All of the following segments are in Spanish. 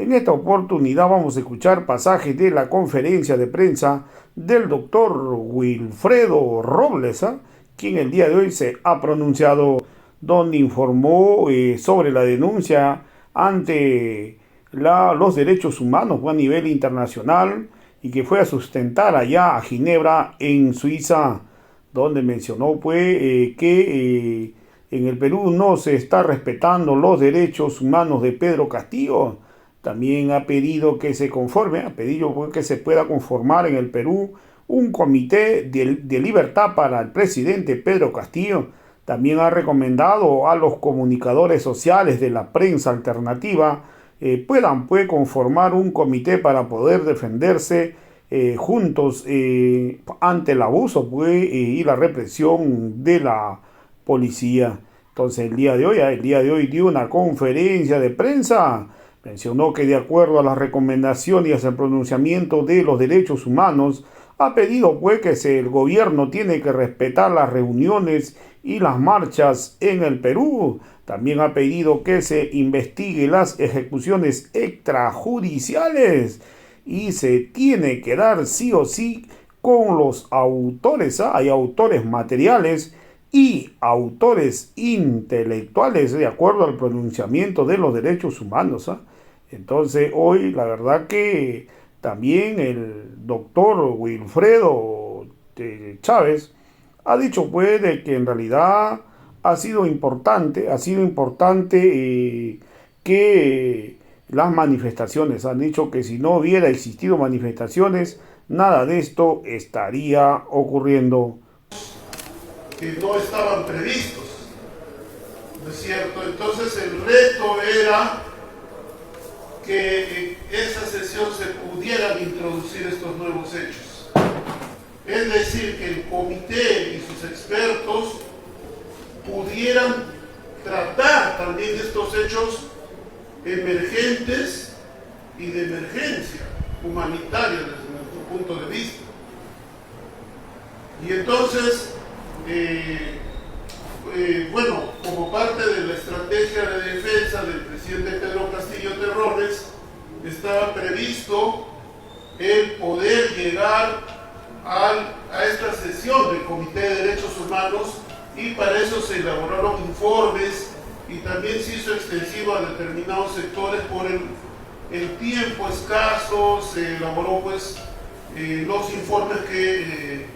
En esta oportunidad vamos a escuchar pasajes de la conferencia de prensa del doctor Wilfredo Robles, quien el día de hoy se ha pronunciado, donde informó sobre la denuncia ante los derechos humanos a nivel internacional y que fue a sustentar allá a Ginebra, en Suiza, donde mencionó que en el Perú no se está respetando los derechos humanos de Pedro Castillo. También ha pedido que se conforme, ha pedido que se pueda conformar en el Perú un comité de libertad para el presidente Pedro Castillo. También ha recomendado a los comunicadores sociales de la prensa alternativa puedan conformar un comité para poder defenderse juntos ante el abuso y la represión de la policía. Entonces el día de hoy dio una conferencia de prensa. Mencionó que de acuerdo a las recomendaciones y al pronunciamiento de los derechos humanos, ha pedido que el gobierno tiene que respetar las reuniones y las marchas en el Perú. También ha pedido que se investigue las ejecuciones extrajudiciales y se tiene que dar sí o sí con los autores. Hay autores materiales y autores intelectuales de acuerdo al pronunciamiento de los derechos humanos. Entonces hoy la verdad que también el doctor Wilfredo Chávez ha dicho de que en realidad ha sido importante que las manifestaciones, han dicho que si no hubiera existido manifestaciones, nada de esto estaría ocurriendo. Que no estaban previstos, ¿no es cierto? Entonces el reto era que en esa sesión se pudieran introducir estos nuevos hechos. Es decir, que el comité y sus expertos pudieran tratar también estos hechos emergentes y de emergencia humanitaria desde nuestro punto de vista. Y entonces, bueno, como parte de la estrategia de defensa del presidente Pedro Castillo Terrones, estaba previsto el poder llegar a esta sesión del Comité de Derechos Humanos, y para eso se elaboraron informes y también se hizo extensivo a determinados sectores por el tiempo escaso. Se elaboró los informes que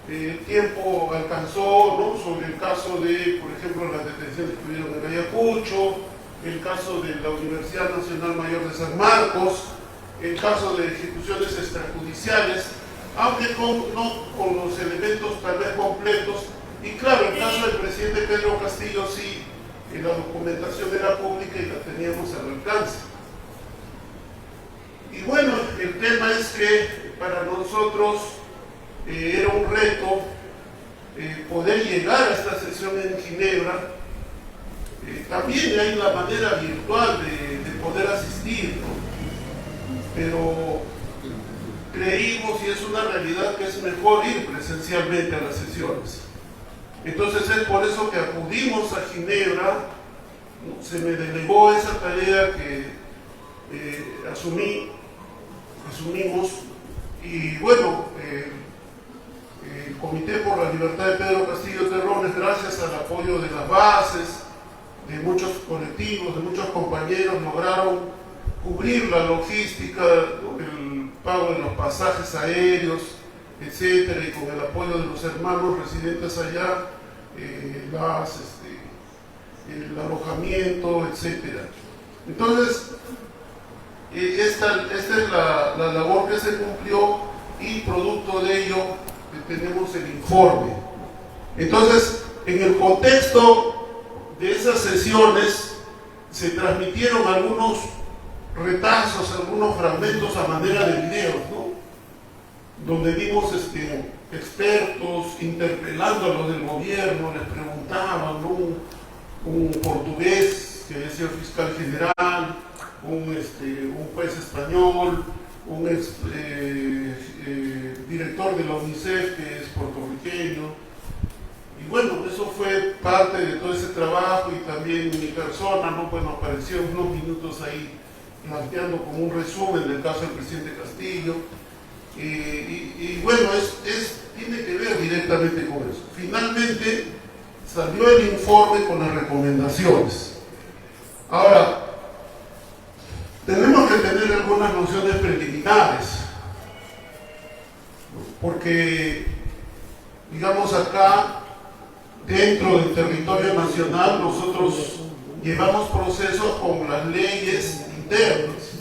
el tiempo alcanzó, ¿no? Sobre el caso de, por ejemplo, las detenciones que tuvieron en Ayacucho, el caso de la Universidad Nacional Mayor de San Marcos, el caso de ejecuciones extrajudiciales, aunque no con los elementos tal vez completos. Y claro, el caso del presidente Pedro Castillo sí, la documentación era pública y la teníamos al alcance. Y bueno, el tema es que para nosotros era un reto poder llegar a esta sesión en Ginebra. También hay la manera virtual de poder asistir, ¿no? Pero creímos, y es una realidad, que es mejor ir presencialmente a las sesiones. Entonces es por eso que acudimos a Ginebra. Se me delegó esa tarea que asumimos, y bueno, el Comité por la Libertad de Pedro Castillo Terrones, gracias al apoyo de las bases, de muchos colectivos, de muchos compañeros, lograron cubrir la logística, el pago de los pasajes aéreos, etcétera, y con el apoyo de los hermanos residentes allá, el alojamiento, etcétera. Entonces, esta es la labor que se cumplió, y producto de ello tenemos el informe. Entonces, en el contexto de esas sesiones se transmitieron algunos retazos, algunos fragmentos a manera de videos, ¿no? Donde vimos expertos interpelando a los del gobierno, les preguntaban, ¿no? Un portugués que es el fiscal general, un juez español, un director de la UNICEF que es puertorriqueño. Y bueno, eso fue parte de todo ese trabajo, y también mi persona, ¿no? Bueno, apareció unos minutos ahí planteando como un resumen del caso del presidente Castillo. Y bueno, tiene que ver directamente con eso. Finalmente salió el informe con las recomendaciones. Ahora, tenemos que tener algunas nociones preliminares, porque, digamos, acá, dentro del territorio nacional, nosotros llevamos procesos con las leyes internas,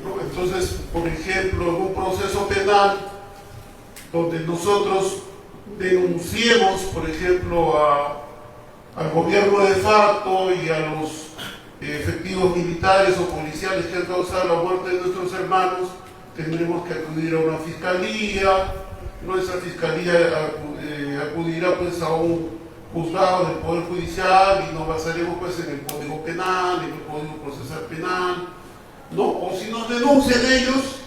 ¿no? Entonces, por ejemplo, en un proceso penal, donde nosotros denunciemos, por ejemplo, al gobierno de facto y a los efectivos militares o policiales que han causado la muerte de nuestros hermanos, tendremos que acudir a una fiscalía. Nuestra fiscalía acudirá pues a un juzgado del Poder Judicial y nos basaremos pues en el Código Penal, en el Código Procesal Penal, ¿no? O si nos denuncian ellos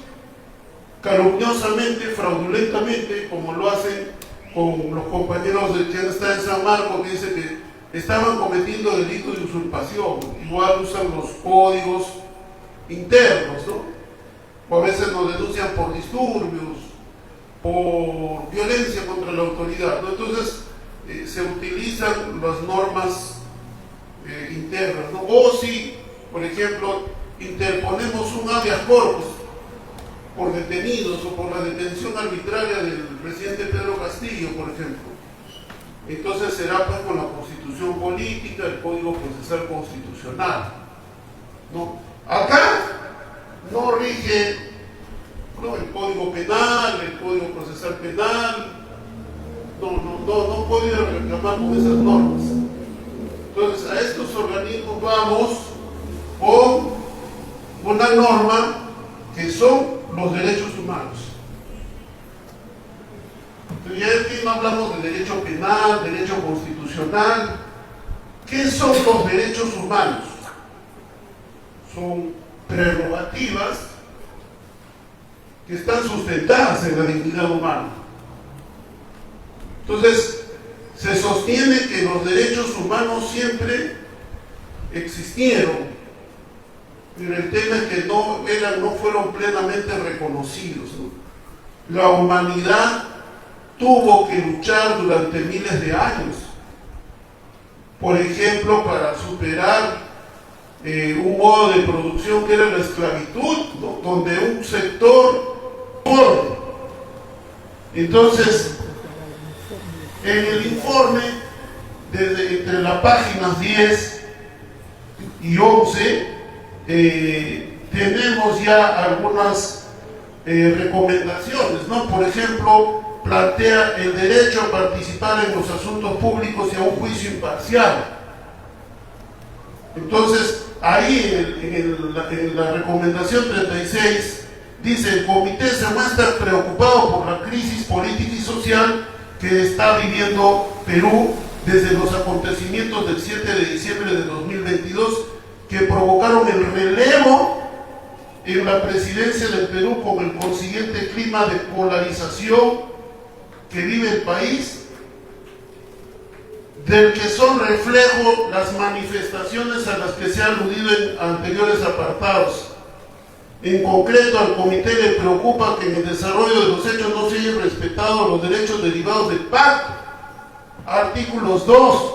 calumniosamente, fraudulentamente, como lo hacen con los compañeros de quien está en San Marcos, que dice que estaban cometiendo delitos de usurpación, igual usan los códigos internos, ¿no? O a veces nos denuncian por disturbios, por violencia contra la autoridad, ¿no? Entonces se utilizan las normas internas, ¿no? O si, por ejemplo, interponemos un habeas corpus por detenidos o por la detención arbitraria del presidente Pedro Castillo, por ejemplo, entonces será pues con la Constitución Política, el Código Procesal Constitucional, ¿no? Acá no rige, ¿no?, el Código Penal, el Código Procesal Penal, no puede reclamar con esas normas. Entonces a estos organismos vamos con una norma que son los derechos humanos. Entonces, ya aquí no hablamos de derecho penal, derecho constitucional. ¿Qué son los derechos humanos? Son prerrogativas que están sustentadas en la dignidad humana. Entonces, se sostiene que los derechos humanos siempre existieron, pero el tema es que no fueron plenamente reconocidos, ¿no? La humanidad tuvo que luchar durante miles de años, por ejemplo, para superar un modo de producción que era la esclavitud, ¿no?, donde un sector pobre. Entonces, en el informe, entre las páginas 10 y 11, tenemos ya algunas recomendaciones, ¿no? Por ejemplo, plantea el derecho a participar en los asuntos públicos y a un juicio imparcial. Entonces, ahí en la recomendación 36 dice: el comité se muestra preocupado por la crisis política y social que está viviendo Perú desde los acontecimientos del 7 de diciembre de 2022, que provocaron el relevo en la presidencia del Perú con el consiguiente clima de polarización que vive el país, del que son reflejo las manifestaciones a las que se ha aludido en anteriores apartados. En concreto, al comité le preocupa que en el desarrollo de los hechos no se hayan respetado los derechos derivados del pacto, artículos 2,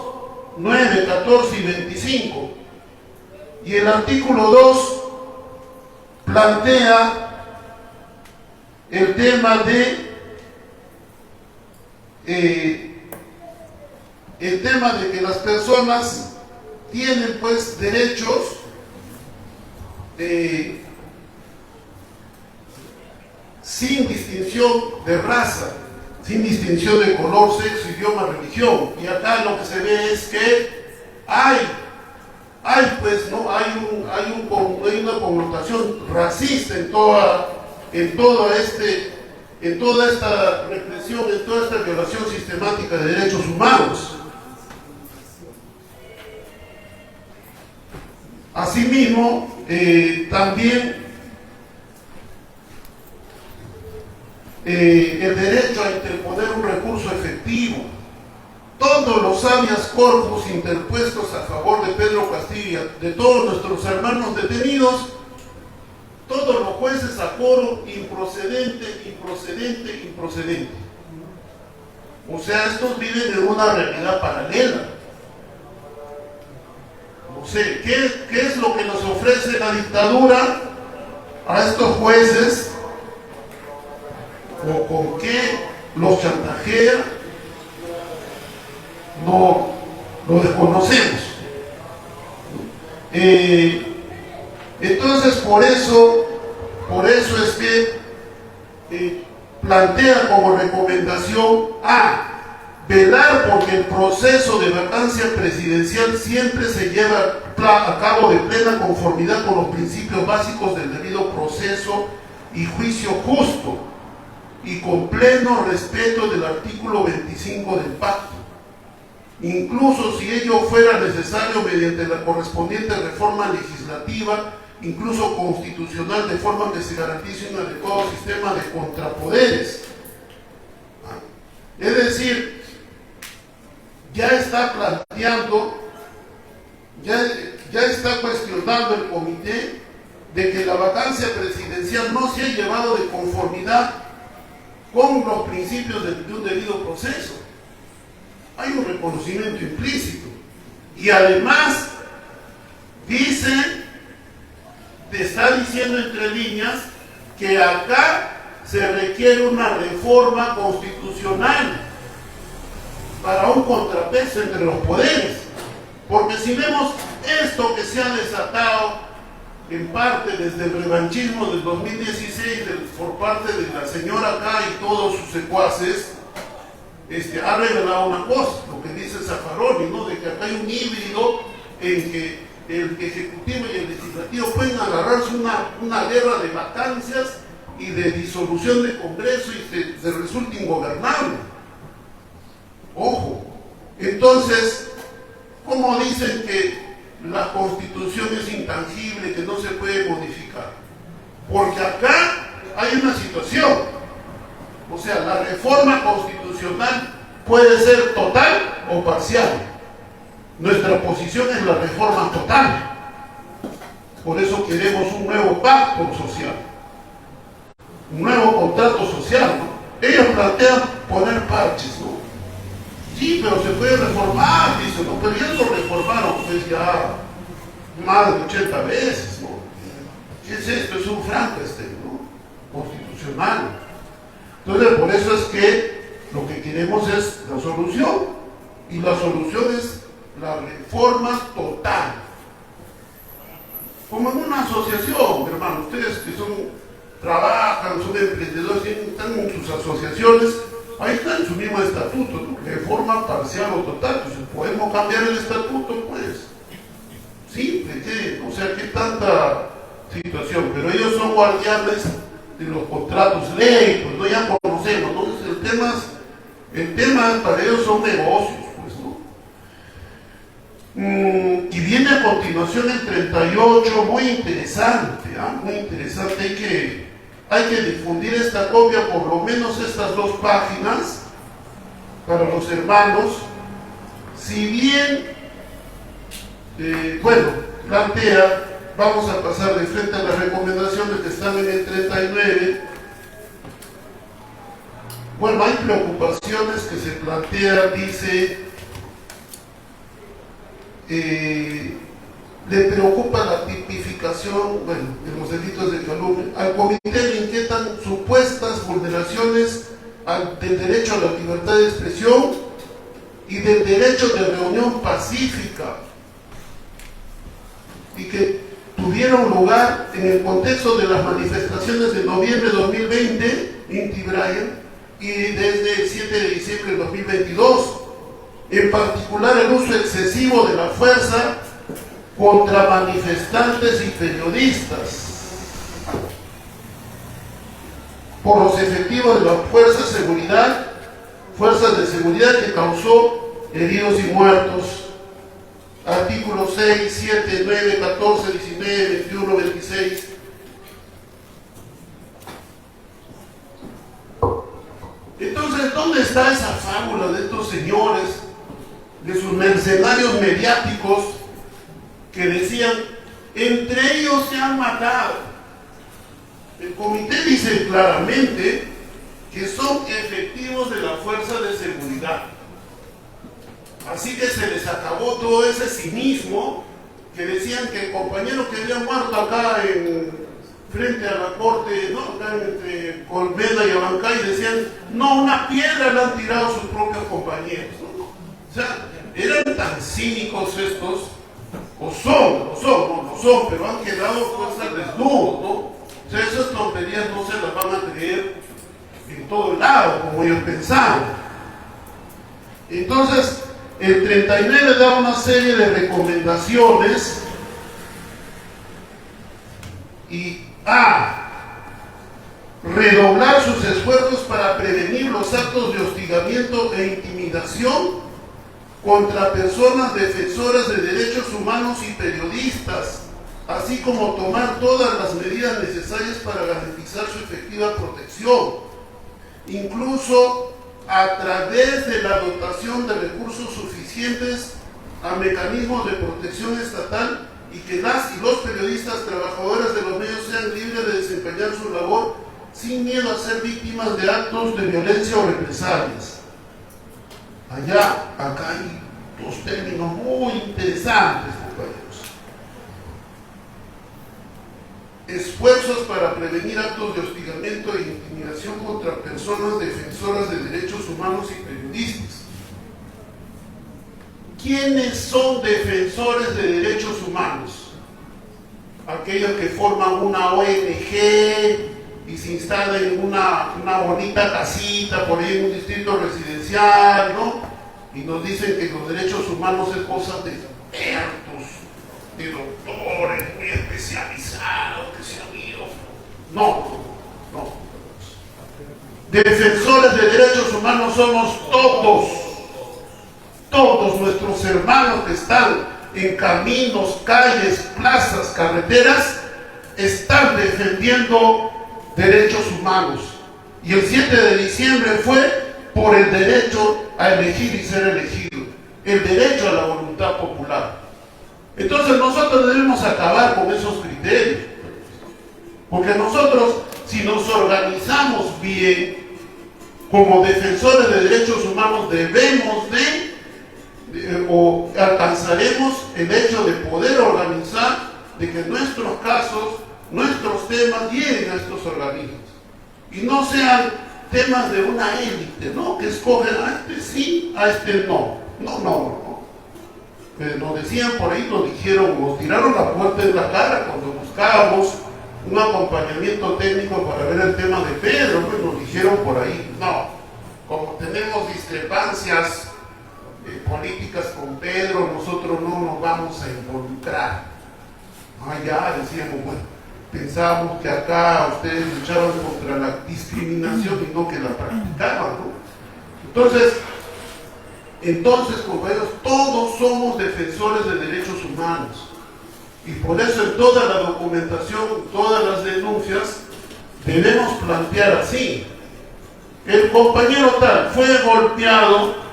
9, 14 y 25. Y el artículo 2 plantea el tema de que las personas tienen pues derechos sin distinción de raza, sin distinción de color, sexo, idioma, religión. Y acá lo que se ve es que hay una connotación racista en toda esta represión, en toda esta violación sistemática de derechos humanos. Asimismo, también el derecho a interponer un recurso efectivo. todos los habeas corpus interpuestos a favor de Pedro Castillo, de todos nuestros hermanos detenidos, todos los jueces a coro, improcedente, improcedente, improcedente. O sea, estos viven en una realidad paralela. No sé, ¿qué es lo que nos ofrece la dictadura a estos jueces? ¿O con qué los chantajea? No lo desconocemos. Entonces, por eso es que plantea como recomendación velar porque el proceso de vacancia presidencial siempre se lleva a cabo de plena conformidad con los principios básicos del debido proceso y juicio justo, y con pleno respeto del artículo 25 del pacto, incluso si ello fuera necesario mediante la correspondiente reforma legislativa, incluso constitucional, de forma que se garantice un adecuado sistema de contrapoderes. Es decir, ya está planteando, ya está cuestionando el comité de que la vacancia presidencial no se ha llevado de conformidad con los principios de un debido proceso. Hay un reconocimiento implícito. Y además, está diciendo entre líneas que acá se requiere una reforma constitucional para un contrapeso entre los poderes. Porque si vemos esto que se ha desatado en parte desde el revanchismo del 2016 por parte de la señora K y todos sus secuaces, ha revelado una cosa, lo que dice Zaffaroni, ¿no? De que acá hay un híbrido en que el Ejecutivo y el Legislativo pueden agarrarse una guerra de vacancias y de disolución de Congreso y se resulta ingobernable. Ojo, entonces, ¿cómo dicen que la Constitución es intangible, que no se puede modificar? Porque acá hay una situación, o sea, la reforma constitucional puede ser total o parcial. Nuestra posición es la reforma total. Por eso queremos un nuevo pacto social, un nuevo contrato social, ¿no? Ellos plantean poner parches, ¿no? Sí, pero se puede reformar, dicen, ¿no? Pero ya lo reformaron, pues ya más de 80 veces, ¿no? ¿Qué es esto? Es un Frankenstein, ¿no? Constitucional. Entonces, por eso es que lo que queremos es la solución, y la solución es la reforma total. Como en una asociación, hermano, ustedes que trabajan, son emprendedores, están en sus asociaciones, ahí está en su mismo estatuto, ¿no? Reforma parcial o total. Pues, podemos cambiar el estatuto, pues. Simple, ¿qué? O sea, ¿qué tanta situación? Pero ellos son guardianes de los contratos ley, pues no, ya conocemos. Entonces, el tema para ellos son negocios, pues, ¿no? Y viene a continuación el 38, muy interesante, muy interesante. Hay que difundir esta copia, por lo menos estas 2 páginas, para los hermanos. Si bien, plantea, vamos a pasar de frente a las recomendaciones que están en el 39. Bueno, hay preocupaciones que se plantean, dice, le preocupa la tipificación, de los delitos de calumnia. Al comité le inquietan supuestas vulneraciones del derecho a la libertad de expresión y del derecho de reunión pacífica, y que tuvieron lugar en el contexto de las manifestaciones de noviembre de 2020, Inti Brian, y desde el 7 de diciembre de 2022, en particular el uso excesivo de la fuerza contra manifestantes y periodistas por los efectivos de las fuerzas de seguridad que causó heridos y muertos. Artículos 6, 7, 9, 14, 19, 21, 26. Entonces, ¿dónde está esa fábula de estos señores de sus mercenarios mediáticos que decían, entre ellos se han matado. El comité dice claramente que son efectivos de la fuerza de seguridad. Así que se les acabó todo ese cinismo que decían que el compañero que había muerto acá frente a la corte, ¿no? Acá entre Colmena y Abancay, decían, no, una piedra le han tirado sus propios compañeros, ¿no? O sea, eran tan cínicos estos, no son, pero han quedado pues al desnudo, ¿no? O sea, esas tonterías no se las van a creer en todo lado, como ellos pensaban. Entonces, el 39 da una serie de recomendaciones y redoblar sus esfuerzos para prevenir los actos de hostigamiento e intimidación contra personas defensoras de derechos humanos y periodistas, así como tomar todas las medidas necesarias para garantizar su efectiva protección, incluso a través de la dotación de recursos suficientes a mecanismos de protección estatal y que las y los periodistas trabajadores de los medios sean libres de desempeñar su labor sin miedo a ser víctimas de actos de violencia o represalias. Acá hay dos términos muy interesantes, compañeros. Esfuerzos para prevenir actos de hostigamiento e intimidación contra personas defensoras de derechos humanos y periodistas. ¿Quiénes son defensores de derechos humanos? Aquellos que forman una ONG y se instalan en una bonita casita por ahí en un distrito residencial, ¿no? Y nos dicen que los derechos humanos es cosa de expertos, de doctores muy especializados que se han ido. No. Defensores de derechos humanos somos todos nuestros hermanos que están en caminos, calles, plazas, carreteras, están defendiendo derechos humanos. Y el 7 de diciembre fue por el derecho a elegir y ser elegido, el derecho a la voluntad popular. Entonces nosotros debemos acabar con esos criterios, porque nosotros, si nos organizamos bien como defensores de derechos humanos, debemos o alcanzaremos el hecho de poder organizar, de que nuestros casos, nuestros temas lleguen a estos organismos y no sean temas de una élite, ¿no? Que escogen a este sí, a este no. No. Nos decían por ahí, nos dijeron, nos tiraron la puerta en la cara cuando buscábamos un acompañamiento técnico para ver el tema de Pedro, pues nos dijeron por ahí, no, como tenemos discrepancias políticas con Pedro, nosotros no nos vamos a involucrar. Ya decíamos, bueno, pensábamos que acá ustedes luchaban contra la discriminación y no que la practicaban, ¿no? Entonces, compañeros, todos somos defensores de derechos humanos y por eso en toda la documentación, todas las denuncias, debemos plantear así: el compañero tal fue golpeado,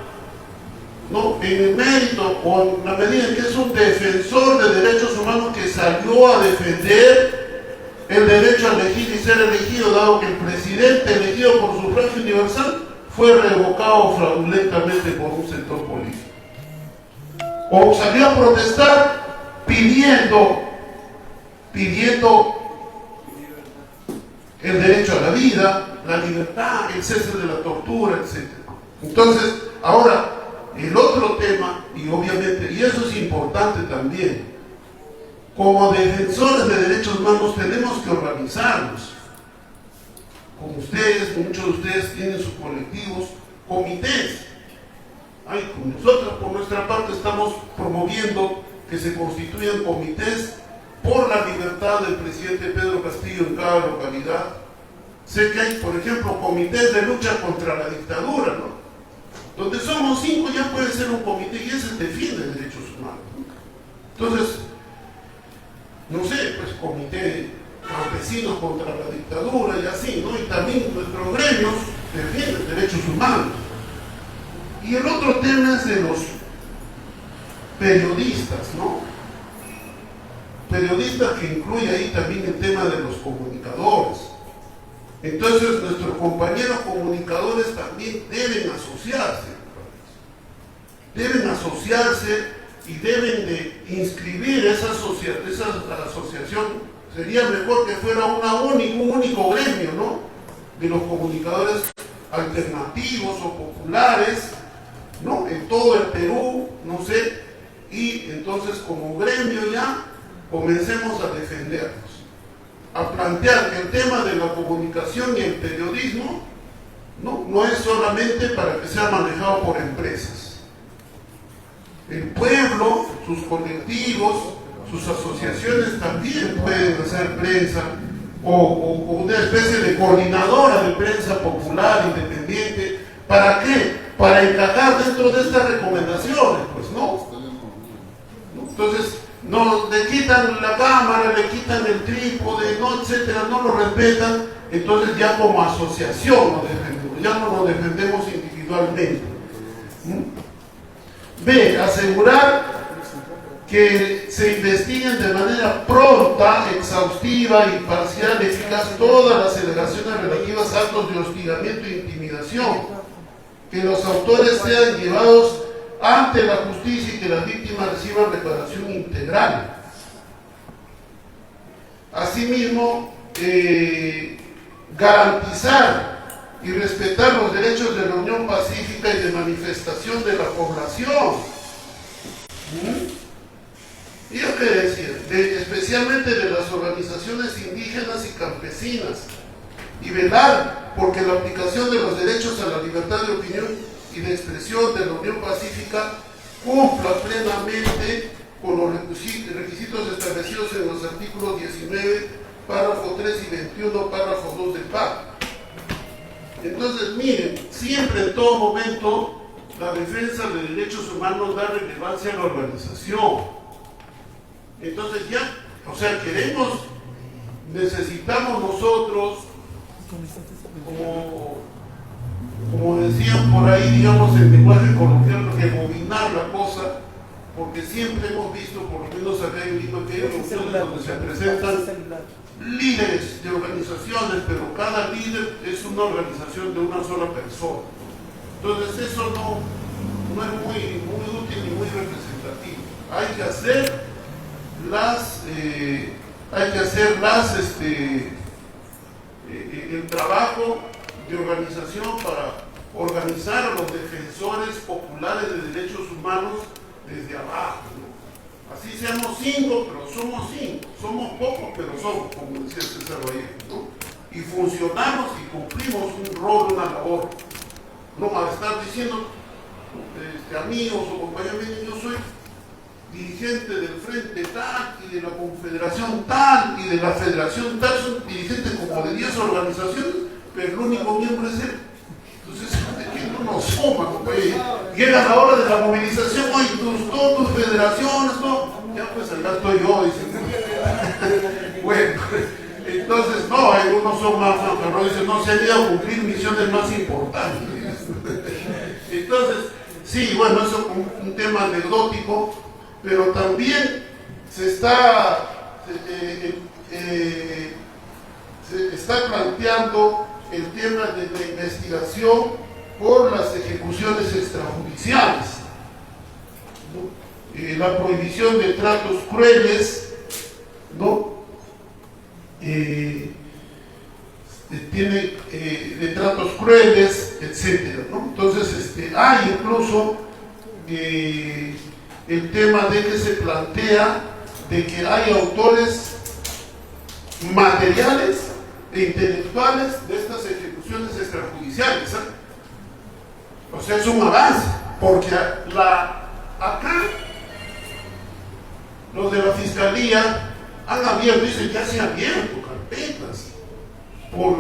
¿no?, en el mérito o en la medida en que es un defensor de derechos humanos que salió a defender el derecho a elegir y ser elegido, dado que el presidente elegido por sufragio universal fue revocado fraudulentamente por un sector político. O salió a protestar pidiendo el derecho a la vida, la libertad, el cese de la tortura, etc. Entonces, ahora, el otro tema, y obviamente, y eso es importante también, como defensores de derechos humanos tenemos que organizarnos. Como ustedes, muchos de ustedes tienen sus colectivos, comités. Nosotros por nuestra parte estamos promoviendo que se constituyan comités por la libertad del presidente Pedro Castillo en cada localidad. Sé que hay, por ejemplo, comités de lucha contra la dictadura, ¿no?, donde somos 5 ya puede ser un comité y ese defiende derechos humanos, ¿no? Entonces, no sé, pues comité de campesinos contra la dictadura y así, ¿no? Y también nuestros gremios defienden derechos humanos. Y el otro tema es de los periodistas, ¿no? Periodistas que incluye ahí también el tema de los comunicadores. Entonces nuestros compañeros comunicadores también deben asociarse. Deben asociarse y deben de inscribir esa asociación. Sería mejor que fuera un único gremio, ¿no? De los comunicadores alternativos o populares, ¿no? En todo el Perú, no sé, y entonces como gremio ya comencemos a defendernos, a plantear que el tema de la comunicación y el periodismo no es solamente para que sea manejado por empresas. El pueblo, sus colectivos, sus asociaciones también pueden hacer prensa o una especie de coordinadora de prensa popular, independiente. ¿Para qué? Para encajar dentro de estas recomendaciones, pues no. Entonces, no le quitan la cámara, le quitan el trípode, no, etcétera, no lo respetan, entonces ya como asociación lo defendemos, ya no lo defendemos individualmente. B, asegurar que se investiguen de manera pronta, exhaustiva, imparcial, eficaz todas las alegaciones relativas a actos de hostigamiento e intimidación, que los autores sean llevados ante la justicia y que las víctimas reciban reparación integral. Asimismo, garantizar y respetar los derechos de reunión pacífica y de manifestación de la población. ¿Y yo qué decir? Especialmente de las organizaciones indígenas y campesinas, y velar porque la aplicación de los derechos a la libertad de opinión y de expresión de la Unión Pacífica cumpla plenamente con los requisitos establecidos en los artículos 19, párrafo 3 y 21, párrafo 2 del pacto. Entonces, miren, siempre en todo momento la defensa de derechos humanos da relevancia a la organización. Entonces ya, o sea, necesitamos nosotros, como decían por ahí, digamos, en lenguaje coloquial, rebobinar la cosa, porque siempre hemos visto, por lo menos acá en Lima, que hay reuniones donde se presentan líderes de organizaciones, pero cada líder es una organización de una sola persona. Entonces eso no es muy útil ni muy representativo. Hay que hacer el trabajo de organización para organizar a los defensores populares de derechos humanos desde abajo, ¿no? Así seamos 5, pero somos 5, somos pocos, pero somos, como decía César Vallejo, ¿no? Y funcionamos y cumplimos un rol, una labor. No al estar diciendo amigos o compañeros, yo soy dirigente del frente tal y de la confederación tal y de la federación tal, son dirigentes como de 10 organizaciones, pero el único miembro es él. Entonces, que no nos suma, llega la hora de la movilización, oye, todas tus federaciones, ¿no? Ya pues acá estoy yo, dicen. Bueno, entonces, no, algunos son más pero dicen, no, se han ido a cumplir misiones más importantes. Entonces, sí, bueno, eso es un tema anecdótico, pero también se está planteando el tema de la investigación por las ejecuciones extrajudiciales, ¿no? La prohibición de tratos crueles, ¿no? De tratos crueles, etcétera, ¿no? Entonces, hay incluso el tema de que se plantea de que hay autores materiales e intelectuales de estas ejecuciones extrajudiciales, ¿eh? O sea, es un avance, porque acá los de la Fiscalía han abierto, dicen, ya se han abierto carpetas por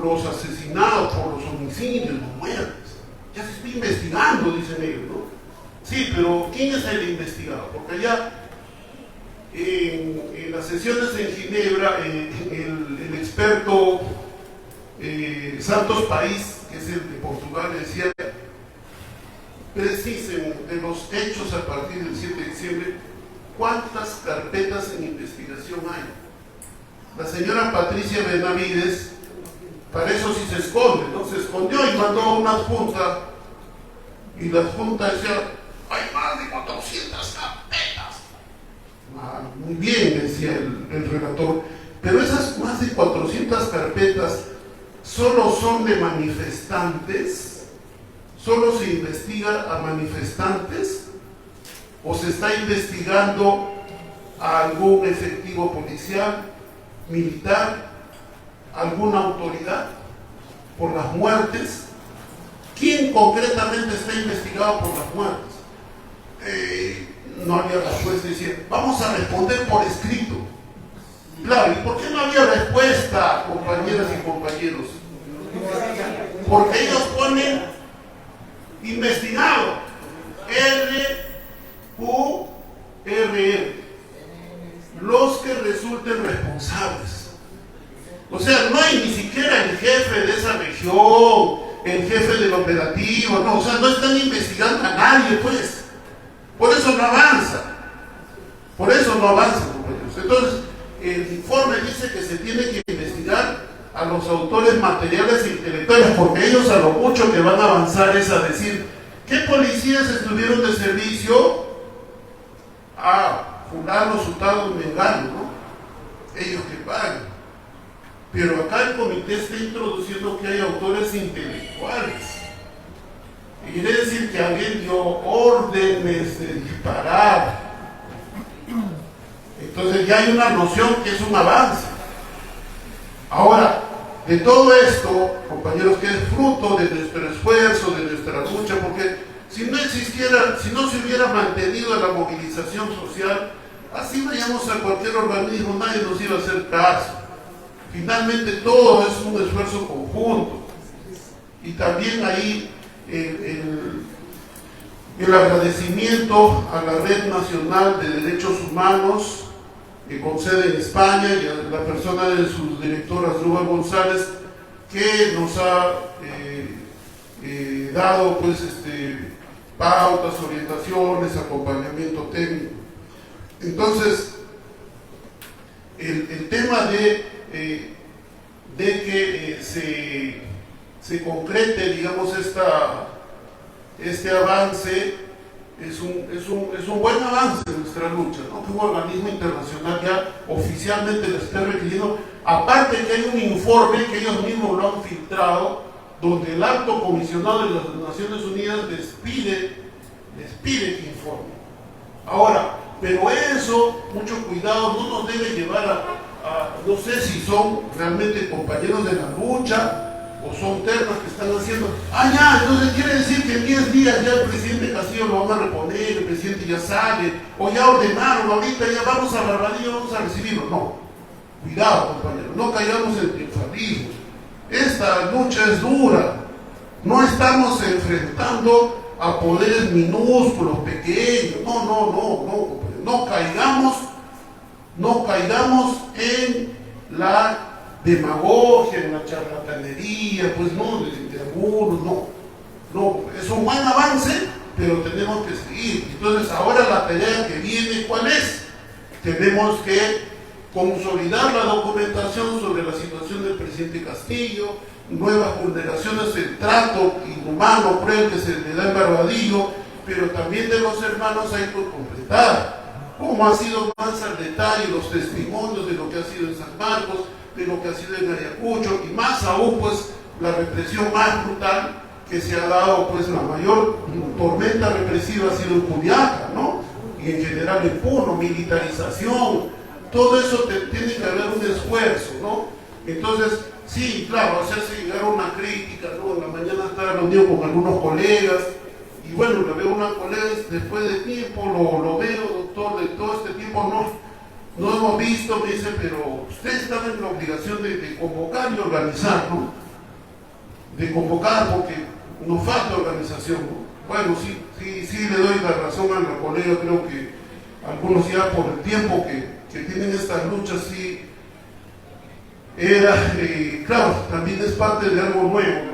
los asesinados, por los homicidios, las muertes. Ya se está investigando, dicen ellos, ¿no? Sí, pero ¿quién es el investigado? Porque allá en las sesiones en Ginebra, el experto Santos País, que es el de Portugal, decía precisen de los hechos a partir del 7 de diciembre, ¿cuántas carpetas en investigación hay? La señora Patricia Benavides, para eso sí se esconde, ¿no? Se escondió y mandó una adjunta, y la adjunta decía, hay más de 400 carpetas. Ah, muy bien, decía el relator, pero esas más de 400 carpetas solo son de manifestantes, solo se investiga a manifestantes, o se está investigando a algún efectivo policial, militar, alguna autoridad por las muertes. ¿Quién concretamente está investigado por las muertes? No había respuesta, decía, vamos a responder por escrito. Claro, ¿y por qué no había respuesta, compañeras y compañeros? Porque ellos ponen investigado, RQRR, los que resulten responsables. O sea, no hay ni siquiera el jefe de esa región, el jefe del operativo, no, o sea, no están investigando a nadie, pues. Por eso no avanza. Por eso no avanza, compañeros. Entonces, el informe dice que se tiene que investigar a los autores materiales e intelectuales, porque ellos a lo mucho que van a avanzar es a decir, ¿qué policías estuvieron de servicio a fulano, sutano, mengano, ¿no? Ellos que pagan. Pero acá el comité está introduciendo que hay autores intelectuales. Y quiere decir que alguien dio órdenes de disparar. Entonces ya hay una noción que es un avance. Ahora, de todo esto, compañeros, que es fruto de nuestro esfuerzo, de nuestra lucha, porque si no existiera, si no se hubiera mantenido la movilización social, así vayamos a cualquier organismo, nadie nos iba a hacer caso. Finalmente todo es un esfuerzo conjunto. Y también ahí el agradecimiento a la Red Nacional de Derechos Humanos, con sede en España, y a la persona de sus directoras, Rubén González, que nos ha dado pues, pautas, orientaciones, acompañamiento técnico. Entonces, el tema de que se concrete, digamos, este avance es un buen avance en nuestra lucha, ¿no? Que un organismo internacional ya oficialmente lo esté requiriendo, aparte que hay un informe que ellos mismos lo han filtrado, donde el alto comisionado de las Naciones Unidas les pide que informe. Ahora, pero eso, mucho cuidado, no nos debe llevar no sé si son realmente compañeros de la lucha o son ternas que están haciendo. Ya, entonces quiere decir que en 10 días ya el presidente Castillo lo van a reponer, el presidente ya sale, o ya ordenaron, ahorita ya vamos a Barbadillo, vamos a recibirlo. No, cuidado, compañeros, no caigamos en triunfalismo. Esta lucha es dura, no estamos enfrentando a poderes minúsculos, pequeños, no caigamos en la demagogia, en la charlatanería, pues no, de algunos, no, es un buen avance, pero tenemos que seguir. Entonces ahora la tarea que viene, ¿cuál es? Tenemos que consolidar la documentación sobre la situación del presidente Castillo, nuevas vulneraciones del trato inhumano, cruel que se le da en Barbadillo, pero también de los hermanos hay que completar. Cómo ha sido más al detalle los testimonios de lo que ha sido en San Marcos, de lo que ha sido en Ayacucho, y más aún pues la represión más brutal que se ha dado, pues la mayor tormenta represiva ha sido en Juliaca, ¿no? Y en general en Puno, militarización, todo eso tiene que haber un esfuerzo, ¿no? Entonces, sí, claro, se hace llegar una crítica, ¿no? En la mañana estaba reunido con algunos colegas, y bueno, le veo una colega después de tiempo, lo veo, doctor, de todo este tiempo no hemos visto, me dice, pero usted estaba en la obligación de convocar y organizar, ¿no? De convocar porque nos falta organización, ¿no? Bueno, sí le doy la razón a la colega, creo que algunos ya por el tiempo que tienen estas luchas, sí, era, claro, también es parte de algo nuevo,